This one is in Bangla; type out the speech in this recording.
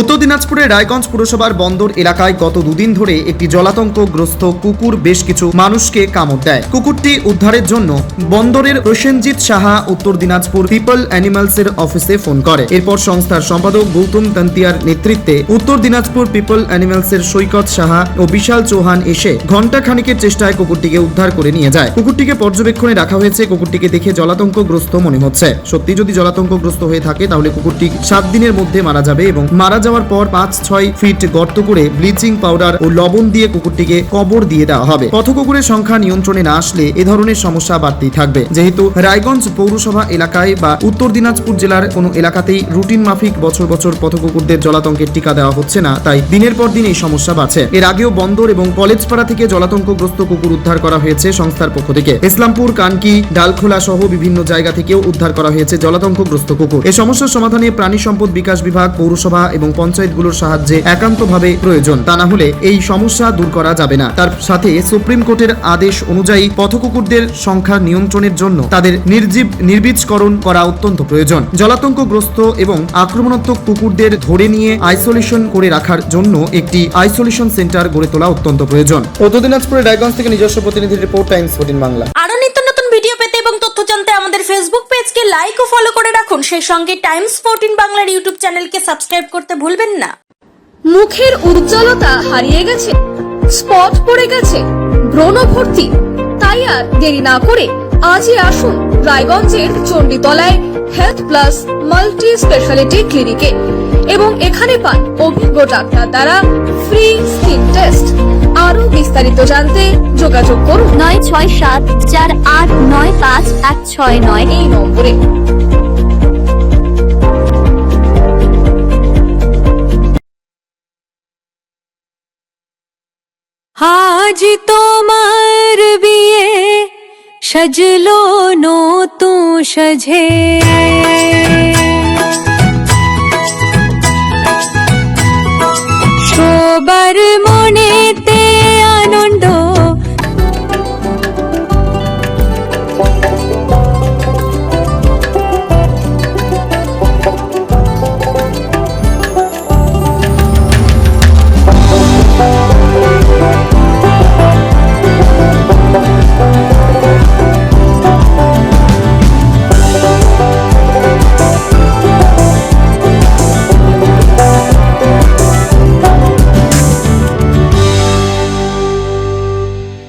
উত্তর দিনাজপুরের রায়গঞ্জ পুরসভার বন্দর এলাকায় গত দুদিন ধরে একটি জলাতঙ্কগ্রস্ত কুকুর বেশ কিছু মানুষকে কামড় দেয়। কুকুরটি উদ্ধারের জন্য বন্দরের প্রসেনজিৎ সাহা উত্তর দিনাজপুর পিপল অ্যানিমালস এর অফিসে ফোন করে। এরপর সংস্থার সম্পাদক গৌতম তন্তিয়ার নেতৃত্বে উত্তর দিনাজপুর পিপল অ্যানিমালস এর সৈকত সাহা ও বিশাল চৌহান এসে ঘণ্টা খানিকের চেষ্টায় কুকুরটিকে উদ্ধার করে নিয়ে যায়। কুকুরটিকে পর্যবেক্ষণে রাখা হয়েছে। কুকুরটিকে দেখে জলাতঙ্কগ্রস্ত মনে হচ্ছে। সত্যি যদি জলাতঙ্কগ্রস্ত হয়ে থাকে তাহলে কুকুরটি 7 দিনের মধ্যে মারা যাবে এবং মারা যাওয়ার পর 5-6 ফিট গর্ত করে ব্লিচিং পাউডার ও লবণ দিয়ে কুকুরটিকে কবর দিয়ে দেওয়া হবে। পথ কুকুরের সংখ্যা নিয়ন্ত্রণে না আসলে এ ধরনের সমস্যা বাড়তেই থাকবে। যেহেতু রায়গঞ্জ পৌরসভা এলাকায় বা উত্তর দিনাজপুর জেলার কোনো এলাকাতেই রুটিন মাফিক বছর বছর পথ কুকুরদের জলাতঙ্কের টিকা দেওয়া হচ্ছে না, তাই দিনের পর দিন এই সমস্যা বাড়ছে। এর আগেও বন্দর এবং কলেজপাড়া থেকে জলাতঙ্কগ্রস্ত কুকুর উদ্ধার করা হয়েছে সংস্থার পক্ষ থেকে। ইসলামপুর, কানকি, ডালখোলা সহ বিভিন্ন জায়গা থেকেও উদ্ধার করা হয়েছে জলাতঙ্কগ্রস্ত কুকুর। এই সমস্যার সমাধানে প্রাণী সম্পদ বিকাশ বিভাগ, পৌরসভা এবং পঞ্চায়েতগুলোর সাহায্যে একান্তভাবে প্রয়োজন। তা না হলে এই সমস্যা দূর করা যাবে না। তার সাথে সুপ্রিম কোর্টের আদেশ অনুযায়ী পথ কুকুরদের সংখ্যা নিয়ন্ত্রণের জন্য তাদের নির্বীজকরণ করা অত্যন্ত প্রয়োজন। জলাতঙ্কগ্রস্ত এবং আক্রমণাত্মক কুকুরদের ধরে নিয়ে আইসোলেশন করে রাখার জন্য একটি আইসোলেশন সেন্টার গড়ে তোলা অত্যন্ত প্রয়োজন। উত্তর দিনাজপুরের রায়গঞ্জ থেকে নিজস্ব প্রতিনিধি রিপোর্ট, টাইমস 14 বাংলা। আরো নিত্য নতুন ভিডিও পেতে এবং তথ্য জানতে আমাদের ফেসবুক পেজকে লাইক ও ফলো করে রাখুন। সেই সঙ্গে টাইমস 14 বাংলার ইউটিউব চ্যানেলকে সাবস্ক্রাইব করতে ভুলবেন না। মুখের উজ্জ্বলতা হারিয়ে গেছে, স্পট পড়ে গেছে, ব্রণ ভর্তি, তাই আর দেরি না করে আজই আসুন রায়গঞ্জের চণ্ডীতলায় হেলথ প্লাস মাল্টি স্পেশালিটি ক্লিনিকে এবং এখানে পান অভিজ্ঞ ডাক্তার দ্বারা ফ্রি স্কিন টেস্ট। আরো বিস্তারিত জানতে যোগাযোগ করুন 9674895169 এই নম্বরে। আজ তোমার বিয়ে সাজলো নতুন সাজে, সবার